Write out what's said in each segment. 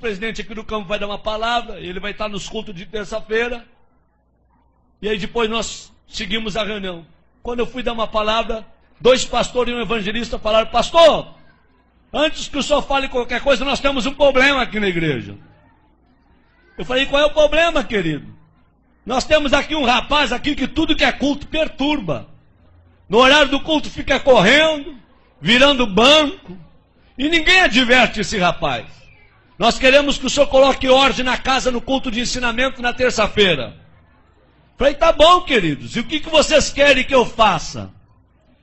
presidente aqui do campo vai dar uma palavra, ele vai estar nos cultos de terça-feira, e aí depois nós seguimos a reunião. Quando eu fui dar uma palavra, 2 pastores e um evangelista falaram: pastor, antes que o senhor fale qualquer coisa, nós temos um problema aqui na igreja. Eu falei: qual é o problema, querido? Nós temos aqui um rapaz aqui que tudo que é culto perturba. No horário do culto fica correndo, virando banco, e ninguém adverte esse rapaz. Nós queremos que o senhor coloque ordem na casa no culto de ensinamento na terça-feira. Falei: tá bom, queridos, e o que vocês querem que eu faça?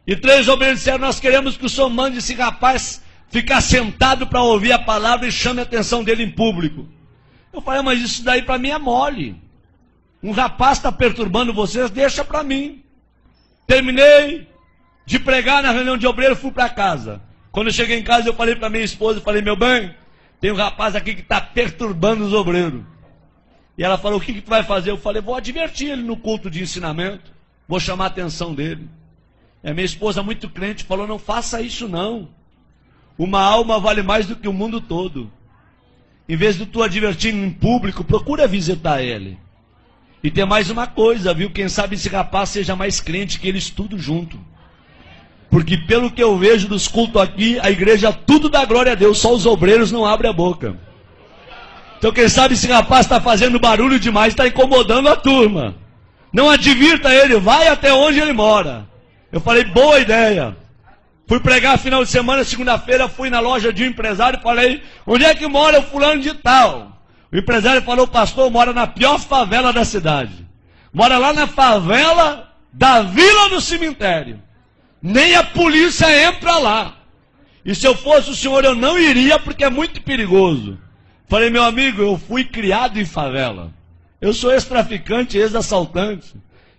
E 3 obreiros disseram: nós queremos que o senhor mande esse rapaz ficar sentado para ouvir a palavra e chame a atenção dele em público. Eu falei: mas isso daí para mim é mole. Um rapaz está perturbando vocês, deixa para mim. Terminei de pregar na reunião de obreiro, fui para casa. Quando eu cheguei em casa, eu falei para minha esposa, eu falei: meu bem, tem um rapaz aqui que está perturbando os obreiros. E ela falou: o que tu vai fazer? Eu falei: vou advertir ele no culto de ensinamento, vou chamar a atenção dele. E a minha esposa, muito crente, falou: não faça isso não. Uma alma vale mais do que o mundo todo. Em vez de tu advertir em público, procura visitar ele. E tem mais uma coisa, viu? Quem sabe esse rapaz seja mais crente que eles tudo junto. Porque pelo que eu vejo dos cultos aqui, a igreja tudo dá glória a Deus, só os obreiros não abrem a boca. Então quem sabe esse rapaz está fazendo barulho demais, está incomodando a turma. Não advirta ele, vai até onde ele mora. Eu falei: boa ideia. Fui pregar final de semana, segunda-feira, fui na loja de um empresário e falei: onde é que mora o fulano de tal? O empresário falou: pastor, mora na pior favela da cidade. Mora lá na favela da Vila do Cemitério. Nem a polícia entra lá. E se eu fosse o senhor, eu não iria, porque é muito perigoso. Falei: meu amigo, eu fui criado em favela. Eu sou ex-traficante, ex-assaltante.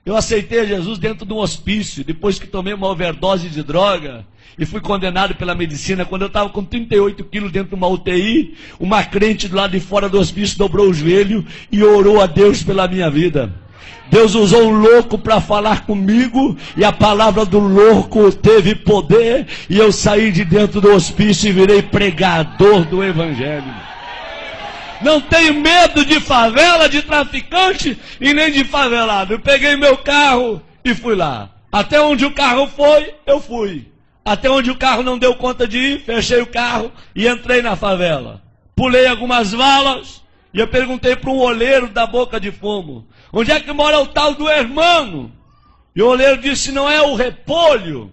Eu aceitei Jesus dentro de um hospício, depois que tomei uma overdose de droga, e fui condenado pela medicina. Quando eu estava com 38 quilos dentro de uma UTI, uma crente do lado de fora do hospício dobrou o joelho e orou a Deus pela minha vida. Deus usou um louco para falar comigo, e a palavra do louco teve poder, e eu saí de dentro do hospício e virei pregador do evangelho. Não tenho medo de favela, de traficante e nem de favelado. Eu peguei meu carro e fui lá. Até onde o carro foi, eu fui. Até onde o carro não deu conta de ir, fechei o carro e entrei na favela. Pulei algumas valas e eu perguntei para um oleiro da Boca de Fumo: onde é que mora o tal do hermano? E o oleiro disse: não é o Repolho?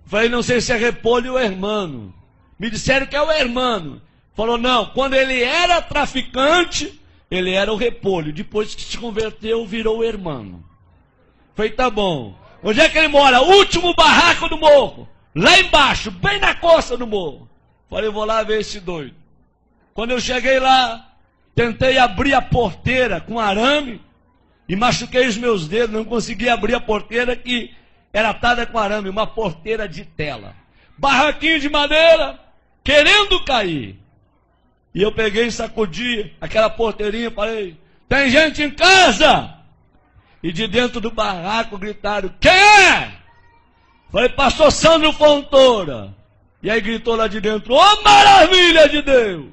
Falei: não sei se é Repolho ou hermano. Me disseram que é o hermano. Falou: não, quando ele era traficante, ele era o Repolho. Depois que se converteu, virou o hermano. Falei: tá bom. Onde é que ele mora? Último barraco do morro. Lá embaixo, bem na costa do morro. Falei: vou lá ver esse doido. Quando eu cheguei lá, tentei abrir a porteira com arame e machuquei os meus dedos. Não consegui abrir a porteira, que era atada com arame, uma porteira de tela. Barraquinho de madeira, querendo cair. E eu peguei e sacudi aquela porteirinha e falei: tem gente em casa? E de dentro do barraco gritaram: quem é? Falei: pastor Sandro Fontoura. E aí gritou lá de dentro: ô maravilha de Deus!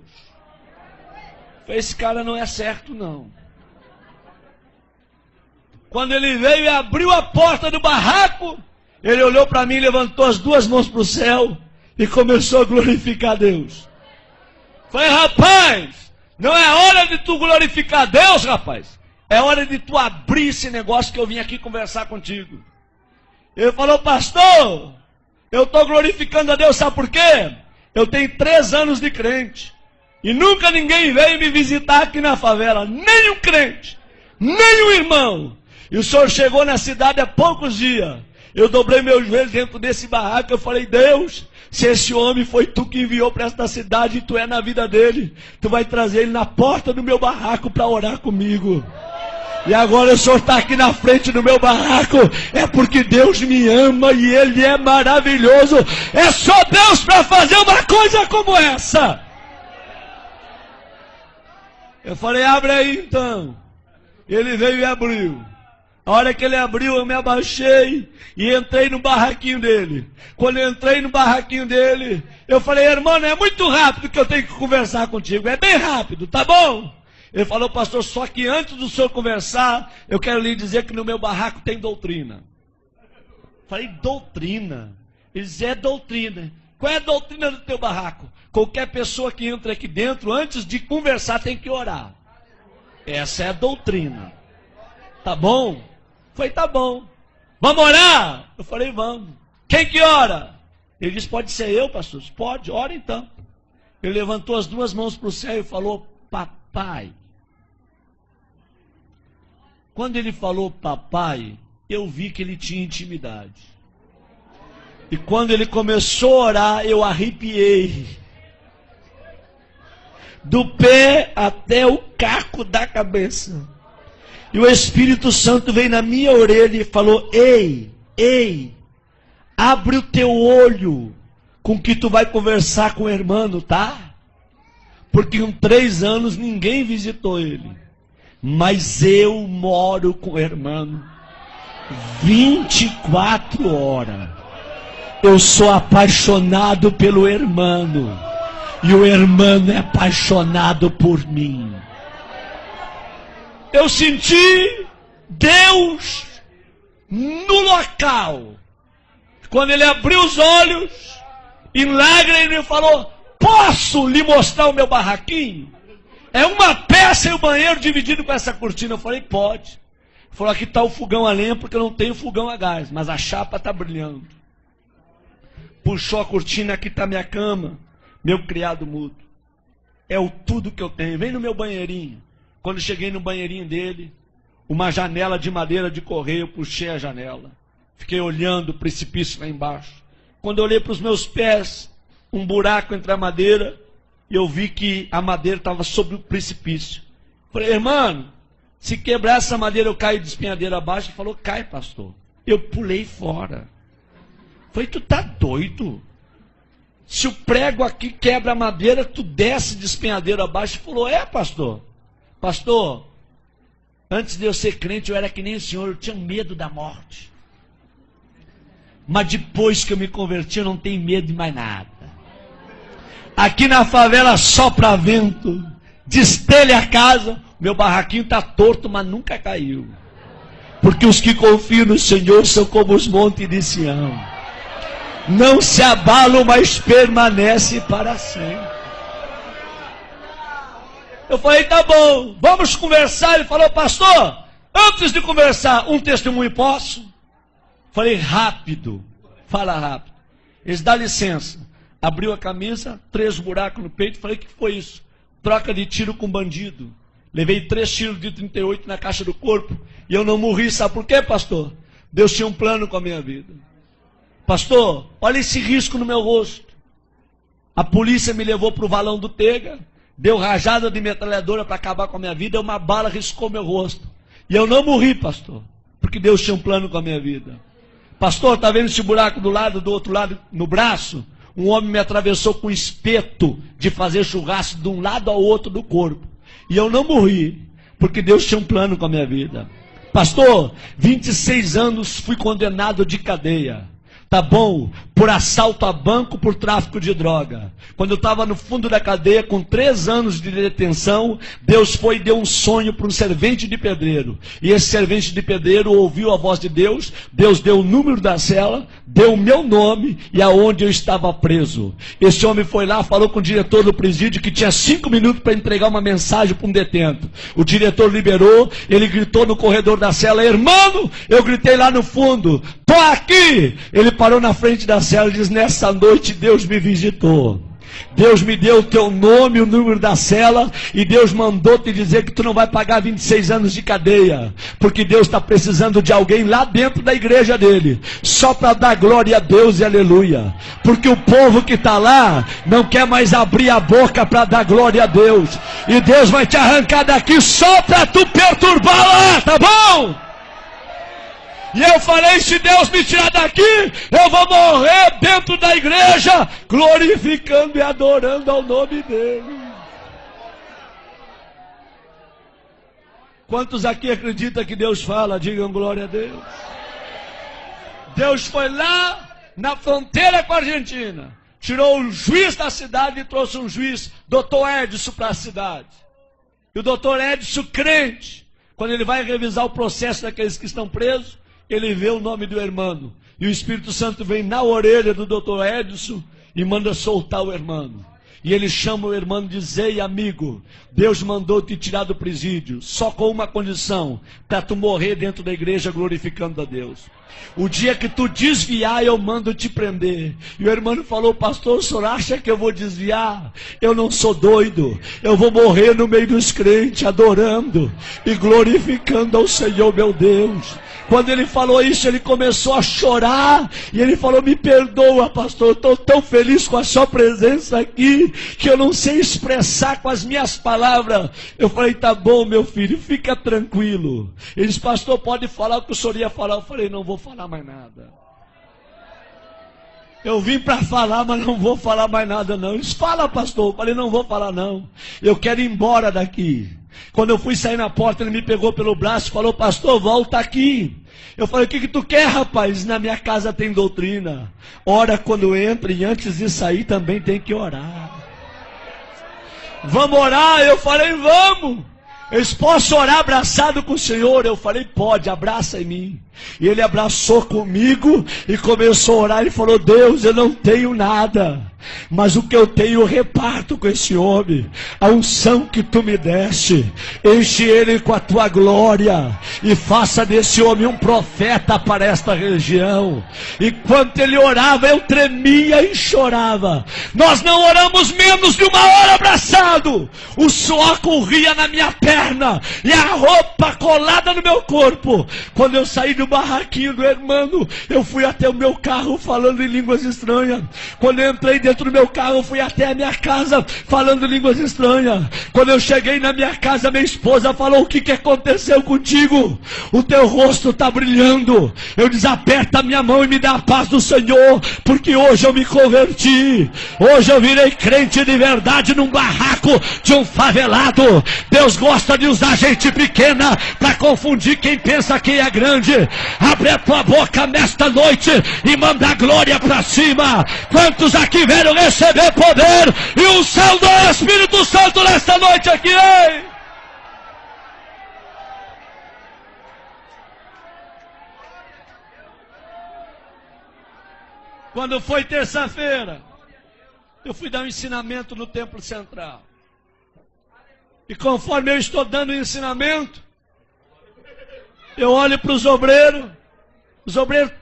Falei: esse cara não é certo não. Quando ele veio e abriu a porta do barraco, ele olhou para mim, levantou as 2 mãos para o céu e começou a glorificar a Deus. Falei: rapaz, não é hora de tu glorificar Deus, rapaz. É hora de tu abrir esse negócio que eu vim aqui conversar contigo. Ele falou: pastor, eu estou glorificando a Deus, sabe por quê? Eu tenho 3 anos de crente. E nunca ninguém veio me visitar aqui na favela. Nem um crente, nem um irmão. E o senhor chegou na cidade há poucos dias. Eu dobrei meu joelho dentro desse barraco. Eu falei: Deus, se esse homem foi tu que enviou para esta cidade e tu é na vida dele, tu vai trazer ele na porta do meu barraco para orar comigo. E agora o senhor está aqui na frente do meu barraco, é porque Deus me ama e Ele é maravilhoso. É só Deus para fazer uma coisa como essa. Eu falei: abre aí então. Ele veio e abriu. A hora que ele abriu, eu me abaixei e entrei no barraquinho dele. Quando eu entrei no barraquinho dele, eu falei, irmão, é muito rápido que eu tenho que conversar contigo. É bem rápido, tá bom? Ele falou, pastor, só que antes do senhor conversar, eu quero lhe dizer que no meu barraco tem doutrina. Falei, doutrina? Ele disse, é doutrina. Qual é a doutrina do teu barraco? Qualquer pessoa que entra aqui dentro, antes de conversar, tem que orar. Essa é a doutrina. Tá bom? Falei, tá bom. Vamos orar? Eu falei, vamos. Quem que ora? Ele disse, pode ser eu, pastor? Pode, ora então. Ele levantou as duas mãos para o céu e falou, papai. Quando ele falou papai, eu vi que ele tinha intimidade. E quando ele começou a orar, eu arrepiei. Do pé até o caco da cabeça. E o Espírito Santo veio na minha orelha e falou, ei, abre o teu olho com que tu vai conversar com o irmão, tá? Porque em 3 anos ninguém visitou ele. Mas eu moro com o irmão 24 horas. Eu sou apaixonado pelo irmão. E o irmão é apaixonado por mim. Eu senti Deus no local. Quando ele abriu os olhos, em lágrimas, ele falou, posso lhe mostrar o meu barraquinho? É uma peça e o banheiro dividido com essa cortina. Eu falei, pode. Ele falou, aqui está o fogão a lenha, porque eu não tenho fogão a gás, mas a chapa está brilhando. Puxou a cortina, aqui está minha cama, meu criado mudo. É o tudo que eu tenho. Vem no meu banheirinho. Quando cheguei no banheirinho dele, uma janela de madeira de correio, eu puxei a janela. Fiquei olhando o precipício lá embaixo. Quando eu olhei para os meus pés, um buraco entre a madeira, e eu vi que a madeira estava sobre o precipício. Falei, irmão, se quebrar essa madeira eu caio de espinhadeira abaixo. Ele falou, cai, pastor. Eu pulei fora. Falei, tu tá doido? Se o prego aqui quebra a madeira, tu desce de espinhadeira abaixo. Ele falou, é, pastor. Pastor, antes de eu ser crente, eu era que nem o senhor, eu tinha medo da morte. Mas depois que eu me converti, eu não tenho medo de mais nada. Aqui na favela sopra vento, destelha a casa, meu barraquinho está torto, mas nunca caiu. Porque os que confiam no Senhor são como os montes de Sião. Não se abalam, mas permanecem para sempre. Eu falei, tá bom, vamos conversar. Ele falou, pastor, antes de conversar, um testemunho posso? Falei, rápido, fala rápido. Eles dão licença. Abriu a camisa, 3 buracos no peito. Falei, o que foi isso? Troca de tiro com bandido. Levei 3 tiros de 38 na caixa do corpo. E eu não morri, sabe por quê, pastor? Deus tinha um plano com a minha vida. Pastor, olha esse risco no meu rosto. A polícia me levou para o valão do Tega. Deu rajada de metralhadora para acabar com a minha vida. Uma bala riscou meu rosto. E eu não morri, pastor. Porque Deus tinha um plano com a minha vida. Pastor, está vendo esse buraco do outro lado, no braço? Um homem me atravessou com espeto de fazer churrasco de um lado ao outro do corpo. E eu não morri, porque Deus tinha um plano com a minha vida. Pastor, 26 anos fui condenado de cadeia. Tá bom? Por assalto a banco, por tráfico de droga. Quando eu estava no fundo da cadeia, com 3 anos de detenção, Deus foi e deu um sonho para um servente de pedreiro. E esse servente de pedreiro ouviu a voz de Deus. Deus deu o número da cela, deu o meu nome e aonde eu estava preso. Esse homem foi lá, falou com o diretor do presídio que tinha 5 minutos para entregar uma mensagem para um detento. O diretor liberou, ele gritou no corredor da cela, irmão, eu gritei lá no fundo, tô aqui! Ele parou na frente da cela e diz, nessa noite Deus me visitou. Deus me deu o teu nome, o número da cela, e Deus mandou te dizer que tu não vai pagar 26 anos de cadeia, porque Deus está precisando de alguém lá dentro da igreja dele, só para dar glória a Deus e aleluia, porque o povo que está lá não quer mais abrir a boca para dar glória a Deus, e Deus vai te arrancar daqui só para tu perturbar lá, tá bom? E eu falei, se Deus me tirar daqui, eu vou morrer dentro da igreja, glorificando e adorando ao nome dele. Quantos aqui acreditam que Deus fala? Digam glória a Deus. Deus foi lá na fronteira com a Argentina, tirou o juiz da cidade e trouxe um juiz, Dr. Edson, para a cidade. E o Dr. Edson, crente, quando ele vai revisar o processo daqueles que estão presos, ele vê o nome do irmão. E o Espírito Santo vem na orelha do Dr. Edson e manda soltar o irmão. E ele chama o irmão e diz: ei, amigo, Deus mandou te tirar do presídio, só com uma condição, para tu morrer dentro da igreja glorificando a Deus. O dia que tu desviar, eu mando te prender. E o irmão falou: pastor, o senhor acha que eu vou desviar? Eu não sou doido, eu vou morrer no meio dos crentes, adorando e glorificando ao Senhor meu Deus. Quando ele falou isso, ele começou a chorar, e ele falou: me perdoa, pastor, eu estou tão feliz com a sua presença aqui, que eu não sei expressar com as minhas palavras. Eu falei: tá bom, meu filho, fica tranquilo. Ele disse: pastor, pode falar o que o senhor ia falar. Eu falei: não vou falar mais nada. Eu vim para falar, mas não vou falar mais nada não. Ele disse: fala, pastor. Eu falei: não vou falar não, eu quero ir embora daqui. Quando eu fui sair na porta, ele me pegou pelo braço e falou: pastor, volta aqui. Eu falei: o que tu quer, rapaz? Na minha casa tem doutrina. Ora quando entra, e antes de sair também tem que orar. Vamos orar? Eu falei: vamos. Eles: posso orar abraçado com o Senhor? Eu falei: pode, abraça em mim. E ele abraçou comigo e começou a orar. Ele falou: Deus, eu não tenho nada, mas o que eu tenho eu reparto com esse homem. A unção que tu me deste, enche ele com a tua glória e faça desse homem um profeta para esta região. Enquanto ele orava, eu tremia e chorava. Nós não oramos menos de uma hora abraçado. O suor corria na minha perna e a roupa colada no meu corpo. Quando eu saí do barraquinho do irmão, eu fui até o meu carro falando em línguas estranhas. Quando eu entrei dentro do meu carro, eu fui até a minha casa falando línguas estranhas. Quando eu cheguei na minha casa, minha esposa falou: o que aconteceu contigo? O teu rosto está brilhando. Eu disse: aperta a minha mão e me dá a paz do Senhor, porque hoje eu me converti. Hoje eu virei crente de verdade num barraco de um favelado. Deus gosta de usar gente pequena para confundir quem pensa que é grande. Abre a tua boca nesta noite e manda a glória para cima. Quantos aqui vieram receber poder e unção do Espírito Santo nesta noite aqui, hein? Quando foi terça-feira, eu fui dar um ensinamento no Templo Central. E conforme eu estou dando o ensinamento, eu olho para os obreiros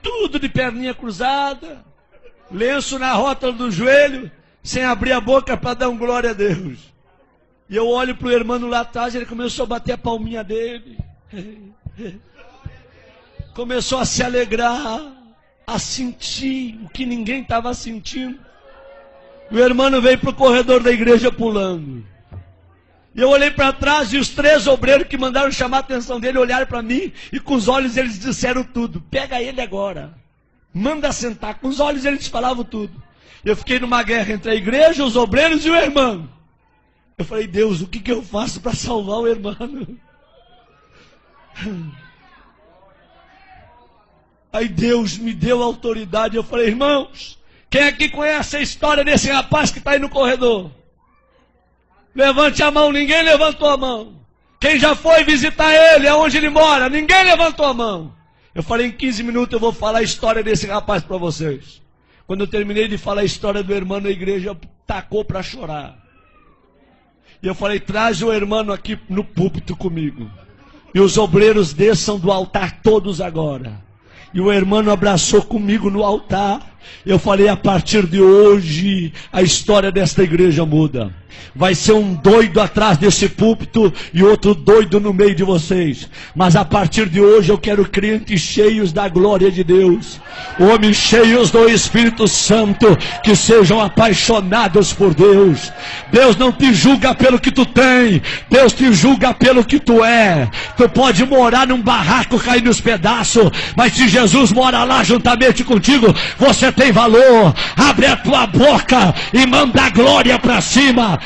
tudo de perninha cruzada, lenço na rótula do joelho, sem abrir a boca para dar um glória a Deus. E eu olho para o irmão lá atrás, ele começou a bater a palminha dele, começou a se alegrar, a sentir o que ninguém estava sentindo. O irmão veio para o corredor da igreja pulando. E eu olhei para trás e os 3 obreiros que mandaram chamar a atenção dele olharam para mim e com os olhos eles disseram tudo. Pega ele agora, manda sentar. Com os olhos eles falavam tudo. Eu fiquei numa guerra entre a igreja, os obreiros e o irmão. Eu falei: Deus, o que eu faço para salvar o irmão? Aí Deus me deu autoridade. Eu falei: irmãos, quem aqui conhece a história desse rapaz que está aí no corredor? Levante a mão. Ninguém levantou a mão. Quem já foi visitar ele, aonde ele mora? Ninguém levantou a mão. Eu falei: em 15 minutos eu vou falar a história desse rapaz para vocês. Quando eu terminei de falar a história do irmão, a igreja tacou para chorar. E eu falei: traz o irmão aqui no púlpito comigo. E os obreiros desçam do altar todos agora. E o irmão abraçou comigo no altar. Eu falei: a partir de hoje, a história desta igreja muda. Vai ser um doido atrás desse púlpito e outro doido no meio de vocês. Mas a partir de hoje eu quero crentes cheios da glória de Deus. Homens cheios do Espírito Santo, que sejam apaixonados por Deus. Deus não te julga pelo que tu tem, Deus te julga pelo que tu é. Tu pode morar num barraco cair nos pedaços, mas se Jesus mora lá juntamente contigo, você tem valor. Abre a tua boca e manda a glória para cima.